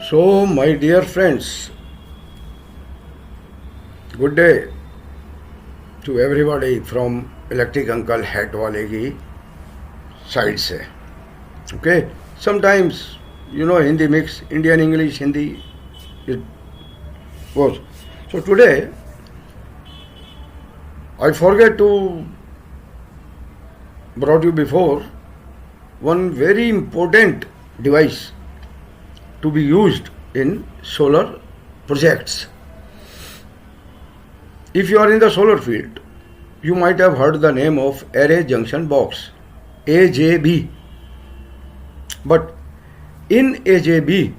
So, my dear friends, good day to everybody from Electric Uncle Hat Wale की side से. Okay, sometimes Hindi mix, Indian English, Hindi it goes. So today I forget to brought you before one very important device to be used in solar projects. If you are in the solar field, you might have heard the name of Array Junction Box, AJB. But in AJB,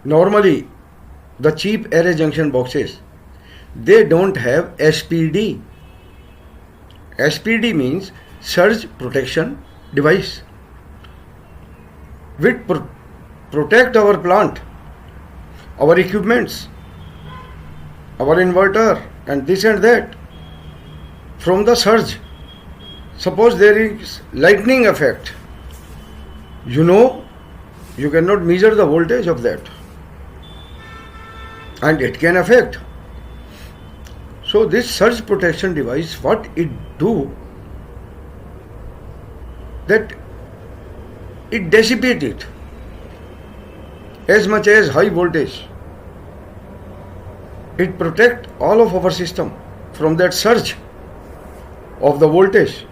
normally the cheap array junction boxes, they don't have SPD. SPD means surge protection device, which protect our plant, our equipments, our inverter and this and that from the surge. Suppose there is lightning effect, you cannot measure the voltage of that and it can affect. So this surge protection device, what it do, that it dissipate it as much as high voltage. It protect all of our system from that surge of the voltage.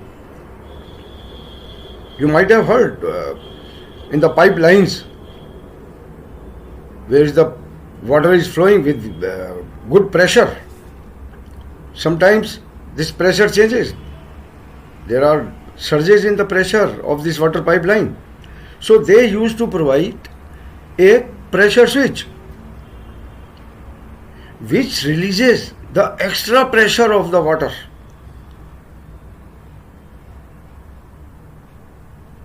You might have heard in the pipelines where the water is flowing with good pressure. Sometimes this pressure changes. There are surges in the pressure of this water pipeline. So they used to provide a pressure switch which releases the extra pressure of the water.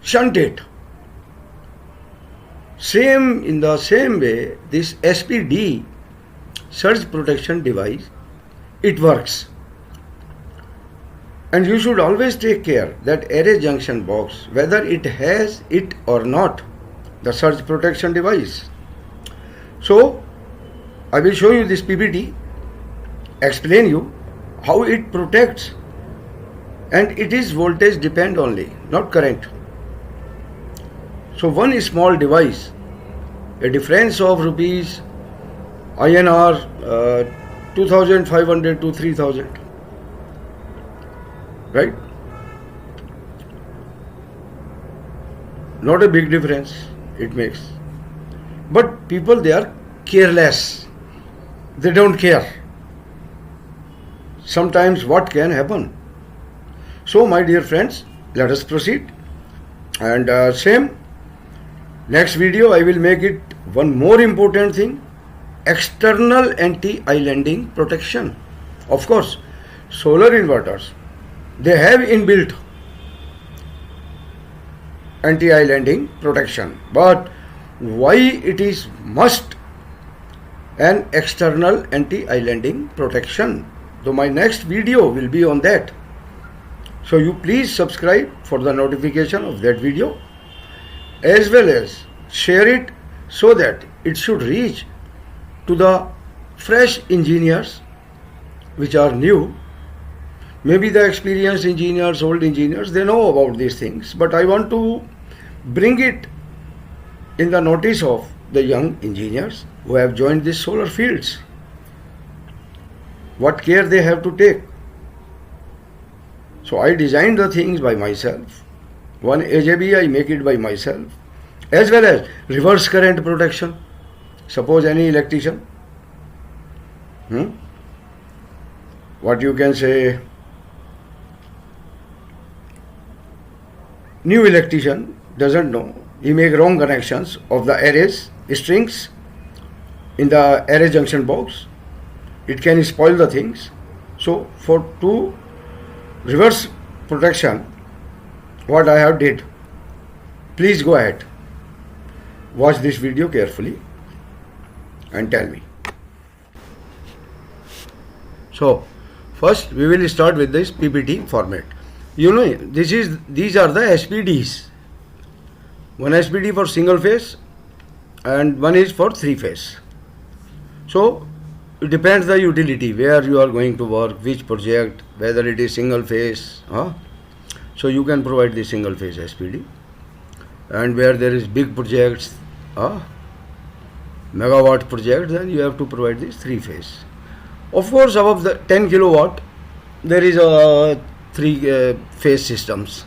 Shunt it. In the same way, this SPD, surge protection device, it works. And you should always take care that array junction box, whether it has it or not, the surge protection device. So, I will show you this PPT, explain you how it protects, and it is voltage depend only, not current. So one small device, a difference of rupees INR 2500 to 3000, right? Not a big difference it makes. But people, they are careless. They don't care. Sometimes what can happen? So my dear friends, let us proceed. And same, next video I will make it one more important thing, external anti-islanding protection. Of course, solar inverters, they have inbuilt anti-islanding protection. But why it is must an external anti-islanding protection? So my next video will be on that. So you please subscribe for the notification of that video, as well as share it so that it should reach to the fresh engineers which are new. Maybe the experienced engineers, old engineers, they know about these things, but I want to bring it in the notice of the young engineers who have joined these solar fields. What care they have to take. So I designed the things by myself. One AJB I make it by myself, as well as reverse current protection. Suppose any electrician, what you can say, new electrician doesn't know, he make wrong connections of the arrays, strings in the array junction box. It can spoil the things. So to reverse protection, what I have did, please go ahead, watch this video carefully and tell me. So first we will start with this PPT format. These are the SPDs. One SPD for single phase, and one is for 3-phase. So it depends the utility, where you are going to work, which project, whether it is single phase. So you can provide the single phase SPD, and where there is big projects, megawatt project, then you have to provide this 3-phase. Of course, above the 10 kilowatt, there is a 3-phase systems.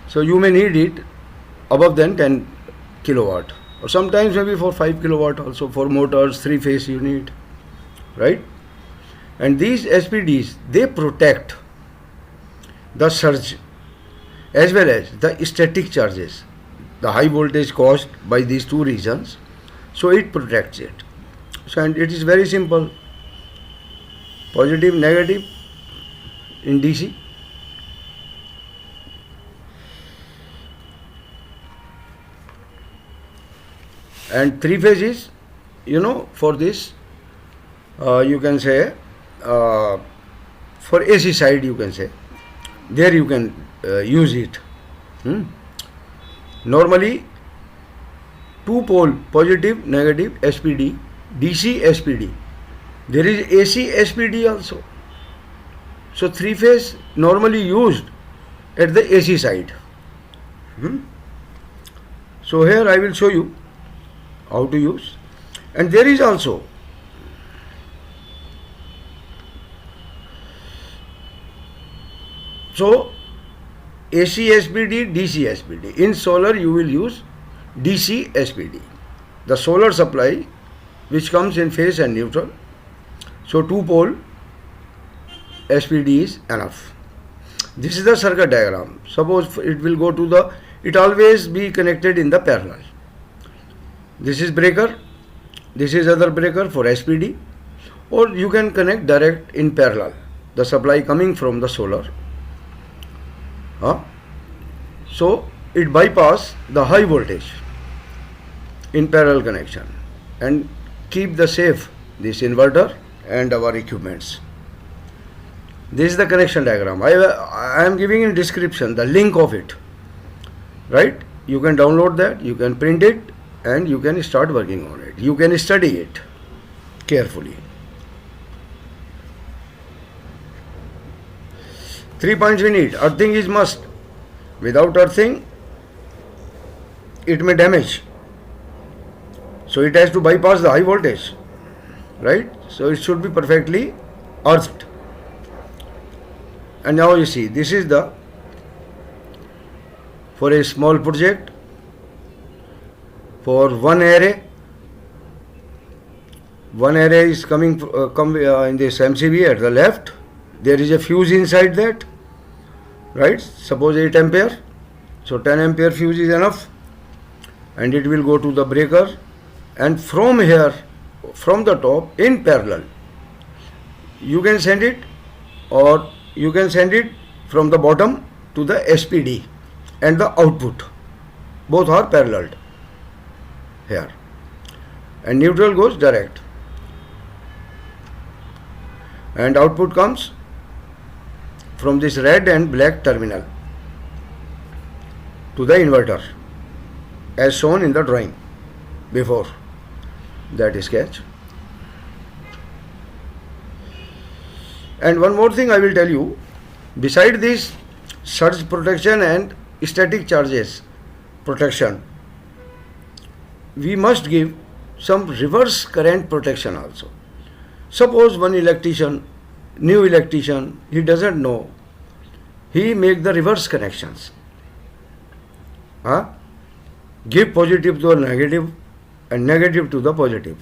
So you may need it above than 10 kilowatt, or sometimes maybe for 5 kilowatt also. For motors, 3-phase you need, right? And these SPDs, they protect the surge as well as the static charges, the high voltage caused by these two reasons. So it protects it. So, and it is very simple: positive, negative in DC. And 3-phase is, for this, you can say, for AC side, you can say, there you can use it. Normally, 2-pole positive, negative SPD, DC SPD. There is AC SPD also. So 3-phase normally used at the AC side. So here I will show you how to use. And there is also AC SPD, DC SPD. In solar you will use DC SPD, the solar supply which comes in phase and neutral. So 2-pole SPD is enough. This is the circuit diagram. Suppose it will go to the, it always be connected in the parallel. This is breaker, this is other breaker for SPD, or you can connect direct in parallel, the supply coming from the solar. So it bypass the high voltage in parallel connection and keep the safe this inverter and our equipments. This is the connection diagram. I am giving in description the link of it, right? You can download that, you can print it, and you can start working on it. You can study it carefully. 3 points we need. Earthing is must. Without earthing, it may damage. So it has to bypass the high voltage, right? So it should be perfectly earthed. And now you see, this is the, for a small project, for one array is coming in this MCB at the left. There is a fuse inside that, right? Suppose 8 ampere. So 10 ampere fuse is enough, and it will go to the breaker, and from here, from the top in parallel, you can send it, or you can send it from the bottom to the SPD and the output. Both are paralleled here, and neutral goes direct, and output comes from this red and black terminal to the inverter as shown in the drawing before that sketch. And one more thing I will tell you, beside this surge protection and static charges protection, we must give some reverse current protection also. Suppose one electrician, new electrician, he doesn't know, he make the reverse connections. Give positive to the negative and negative to the positive.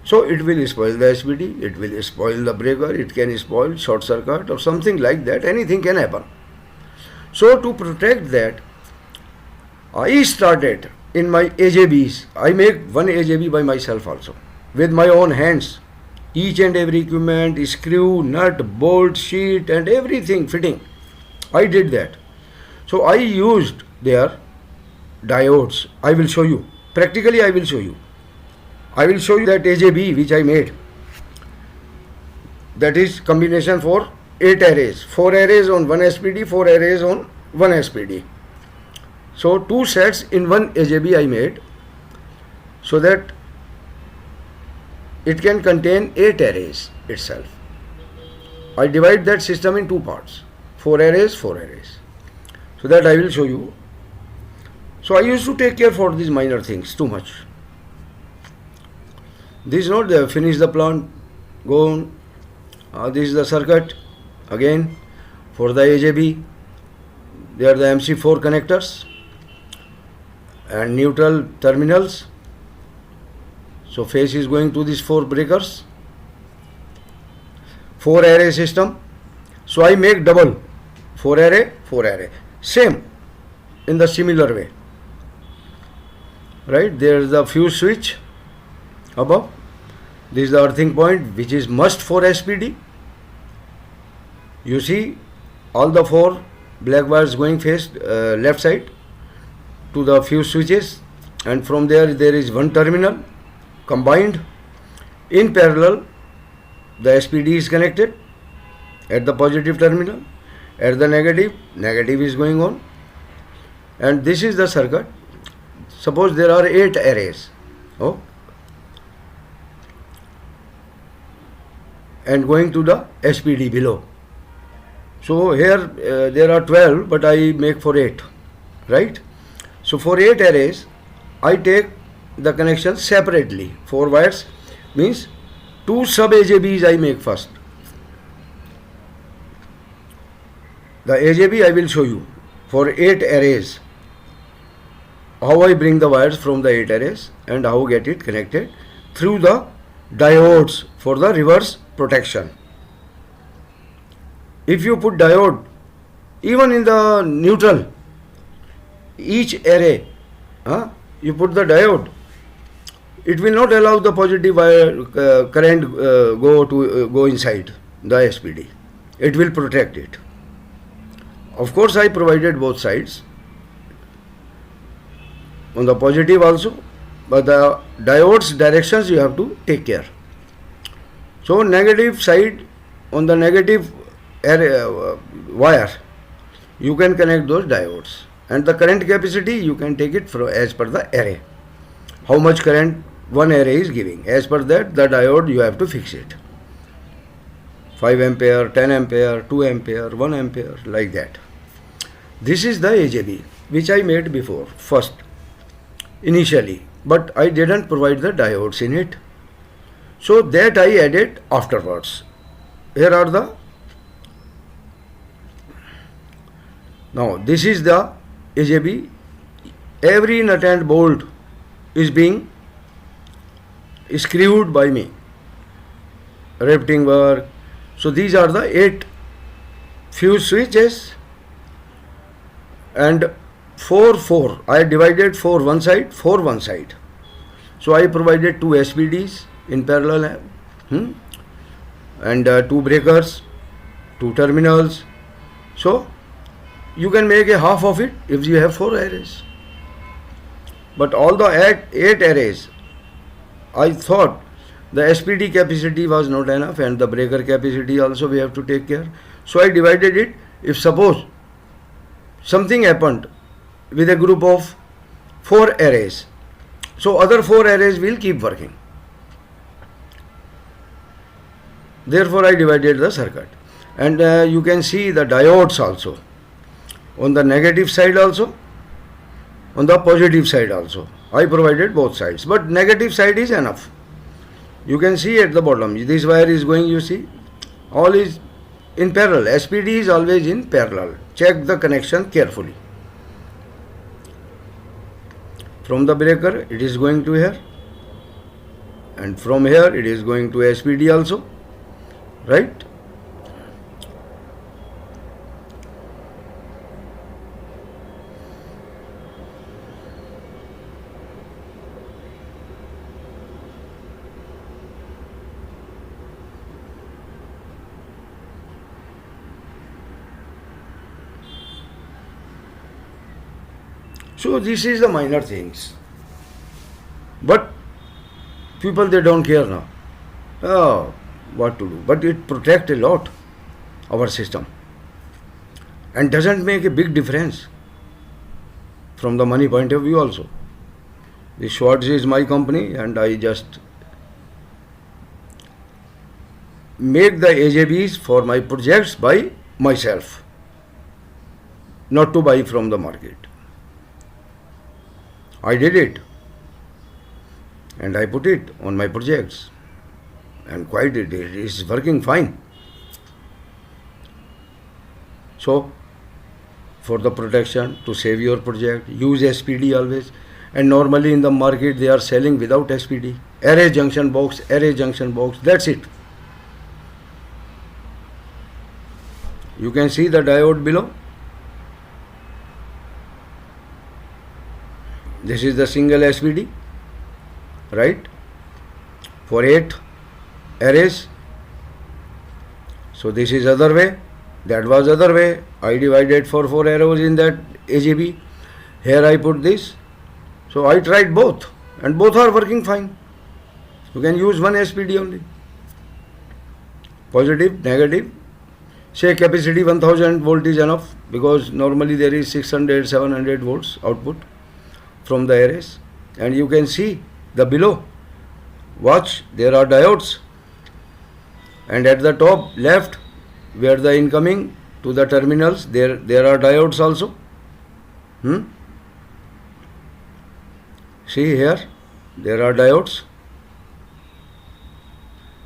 So it will spoil the SPD, it will spoil the breaker, it can spoil short circuit or something like that, anything can happen. So to protect that, I started in my AJBs, I make one AJB by myself also, with my own hands. Each and every equipment, screw, nut, bolt, sheet and everything fitting. I did that. So I used their diodes. I will show you. Practically I will show you. I will show you that AJB which I made. That is combination for 8 arrays. 4 arrays on one SPD, 4 arrays on one SPD. So 2 sets in one AJB I made. so that it can contain 8 arrays itself. I divide that system in two parts, 4 arrays, 4 arrays. So that I will show you. So I used to take care for these minor things too much. This is not the finish the plant, go on. This is the circuit. Again, for the AJB, they are the MC4 connectors and neutral terminals. So phase is going to these 4 breakers. 4 array system. So I make double 4 array, 4 array. Same in the similar way. Right, there is the fuse switch above. This is the earthing point which is must for SPD. You see all the 4 black wires going face left side to the fuse switches, and from there is one terminal combined. In parallel the SPD is connected at the positive terminal, at the negative is going on, and this is the circuit. Suppose there are 8 arrays, and going to the SPD below. So here there are 12, but I make for 8, right? So for 8 arrays, I take the connection separately. 4 wires means 2 sub AJBs I make first. The AJB I will show you for 8 arrays. How I bring the wires from the 8 arrays and how get it connected through the diodes for the reverse protection. If you put diode even in the neutral, each array, you put the diode, it will not allow the positive wire current go inside the SPD. It will protect it. Of course, I provided both sides, on the positive also, but the diodes directions you have to take care. So negative side, on the negative wire, you can connect those diodes, and the current capacity you can take it as per the array. How much current one array is giving, as per that the diode you have to fix it. 5 ampere, 10 ampere, 2 ampere, 1 ampere, like that. This is the AJB which I made before first initially, but I didn't provide the diodes in it, so that I added afterwards. Here are the, now this is the AJB. Every nut and bolt is being screwed by me, riveting work. So these are the 8 fuse switches, and 4 I divided 4 one side, 4 one side. So I provided 2 SPDs in parallel, and 2 breakers, 2 terminals. So you can make a half of it if you have 4 arrays. But all the 8 arrays, I thought the SPD capacity was not enough, and the breaker capacity also we have to take care. So I divided it. If suppose something happened with a group of 4 arrays, so other 4 arrays will keep working. Therefore I divided the circuit, and you can see the diodes also on the negative side also, on the positive side also. I provided both sides, but negative side is enough. You can see at the bottom, this wire is going, you see, all is in parallel. SPD is always in parallel. Check the connection carefully. From the breaker it is going to here, and from here it is going to SPD also, right? So this is the minor things, but people, they don't care now. What to do? But it protects a lot our system, and doesn't make a big difference from the money point of view also. The Schwartz is my company, and I just make the AJBs for my projects by myself, not to buy from the market. I did it, and I put it on my projects, and quite it is working fine. So, for the protection, to save your project, use SPD always. And normally in the market they are selling without SPD. Array junction box, that's it. You can see the diode below. This is the single SPD, right? For 8 arrays. So this is other way. That was other way. I divided for 4 arrows in that AJB. Here I put this. So I tried both, and both are working fine. You can use one SPD only. Positive, negative. Say capacity 1000 volt is enough, because normally there is 600, 700 volts output from the arrays. And you can see the below. Watch, there are diodes. And at the top left, where the incoming to the terminals, there are diodes also. See here, there are diodes,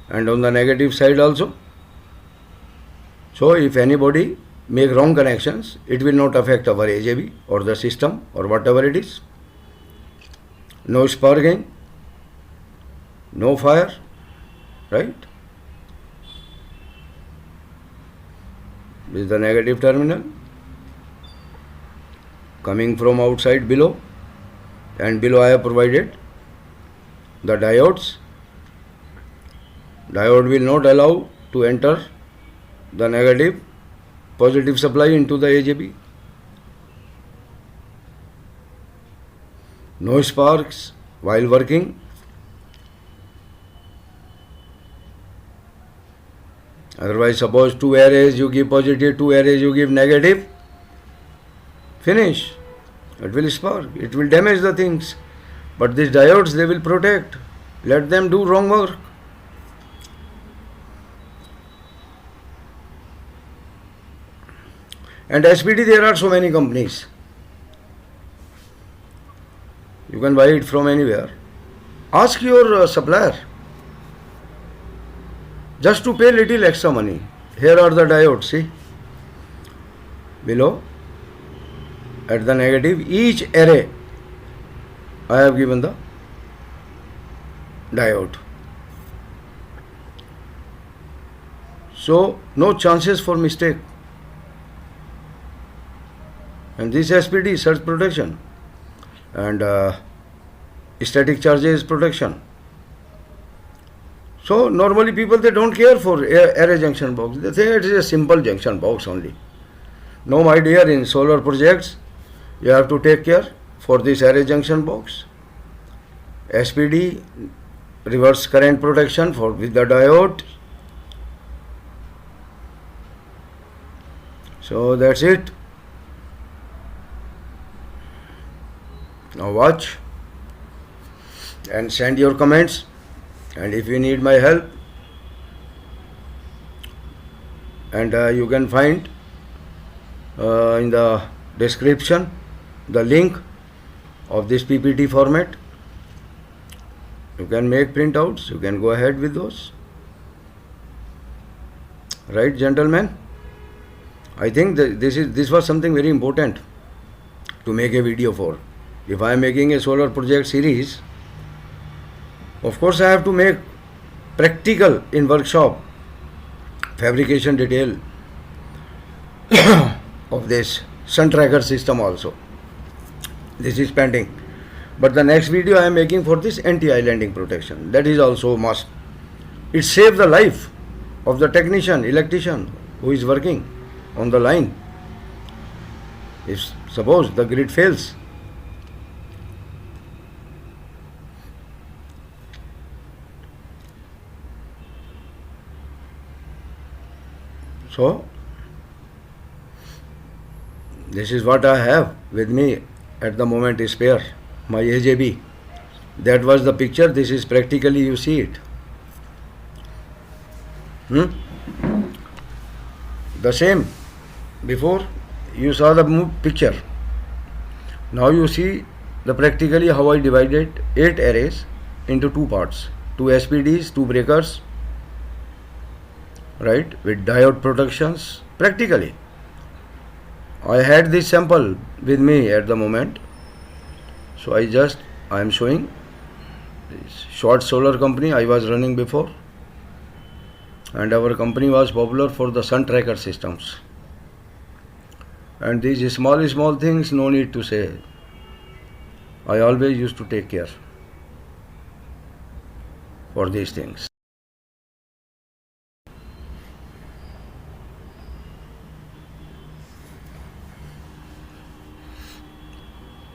and on the negative side also. So if anybody make wrong connections, it will not affect our AJB or the system or whatever it is. No sparking, no fire, right? This is the negative terminal coming from outside below, and below I have provided the diodes. Diode will not allow to enter the negative, positive supply into the AJB. No sparks while working. Otherwise, suppose 2 arrays you give positive, 2 arrays you give negative, finish. It will spark, it will damage the things. But these diodes, they will protect. Let them do wrong work. And SPD, there are so many companies. You can buy it from anywhere. Ask your supplier just to pay little extra money. Here are the diodes, see? Below, at the negative, each array I have given the diode. So no chances for mistake. And this SPD, surge protection, and static charges protection. So normally people, they don't care for array junction box. They say it is a simple junction box only. No, my dear, in solar projects you have to take care for this array junction box. SPD, reverse current protection for with the diode. So that's it. Now watch and send your comments, and if you need my help, and you can find in the description the link of this PPT format. You can make printouts, you can go ahead with those. Right, gentlemen? I think that this was something very important to make a video for. If I am making a solar project series, of course I have to make practical in workshop fabrication detail of this sun tracker system also. This is pending. But the next video I am making for this anti-islanding protection. That is also must. It saves the life of the technician, electrician who is working on the line. If suppose the grid fails, so this is what I have with me at the moment, is spare, my AJB That was the picture. This is practically, you see it. The same. Before you saw the picture. Now you see the practically how I divided 8 arrays into 2 parts. 2 SPDs, 2 breakers, right, with diode protections. Practically I had this sample with me at the moment, so I am showing this Schwartz Solar company I was running before, and our company was popular for the sun tracker systems. And these small things, no need to say, I always used to take care for these things.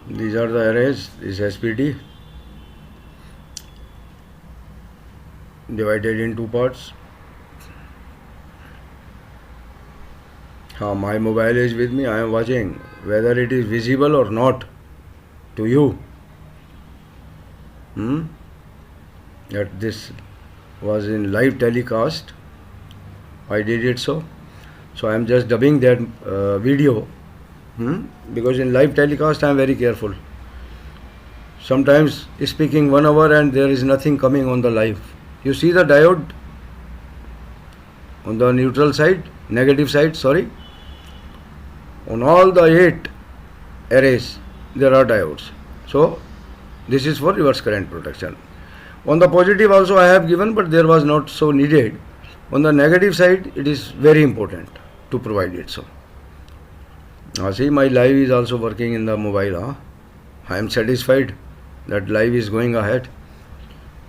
These are the arrays. This SPD divided in 2 parts. My mobile is with me. I am watching whether it is visible or not to you. That this was in live telecast. I did it so I am just dubbing that video. Because in live telecast I am very careful. Sometimes speaking 1 hour and there is nothing coming on the live. You see the diode on the neutral side, negative side, sorry. On all the 8 arrays there are diodes. So this is for reverse current protection. On the positive also I have given, but there was not so needed. On the negative side it is very important to provide it so. See, my live is also working in the mobile. I am satisfied that live is going ahead.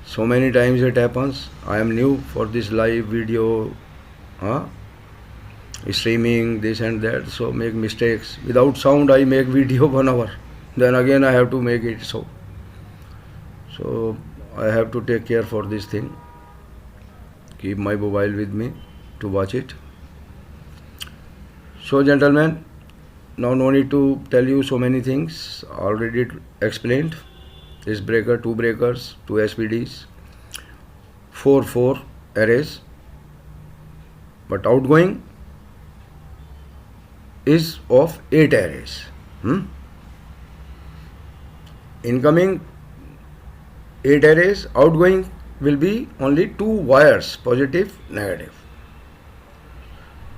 So many times it happens. I am new for this live video, streaming, this and that, so make mistakes. Without sound I make video 1 hour. Then again I have to make it so. So I have to take care for this thing. Keep my mobile with me to watch it. So gentlemen, now no need to tell you so many things, already explained. This breaker, 2 breakers, 2 SPDs, 4 arrays, but outgoing is of 8 arrays. Incoming 8 arrays, outgoing will be only 2 wires, positive, negative,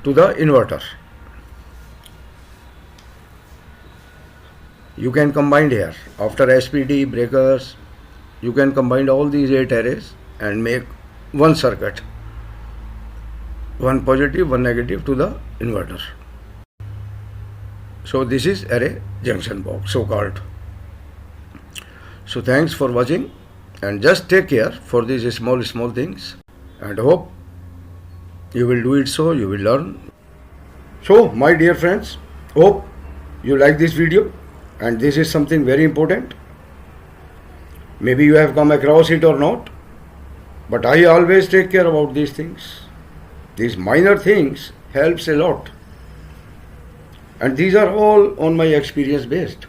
to the inverter. You can combine here, after SPD, breakers, you can combine all these 8 arrays and make one circuit, one positive, one negative to the inverter. So this is array junction box, so called. So thanks for watching, and just take care for these small things, and hope you will do it so you will learn. So my dear friends, hope you like this video. And this is something very important. Maybe you have come across it or not, but I always take care about these things. These minor things helps a lot. And these are all on my experience based.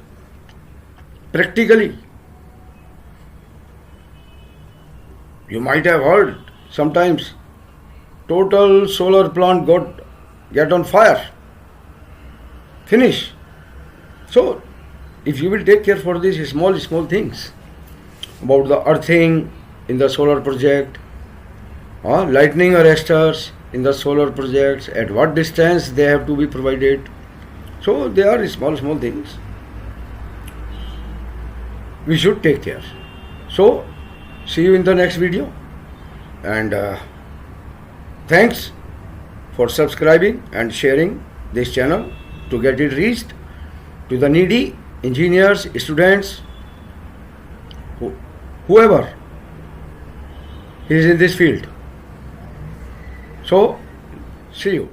Practically. You might have heard sometimes total solar plant get on fire. Finish. So if you will take care for these small things about the earthing in the solar project, lightning arresters in the solar projects, at what distance they have to be provided. So they are small things. We should take care. So see you in the next video, and thanks for subscribing and sharing this channel to get it reached to the needy engineers, students, whoever is in this field. So, see you.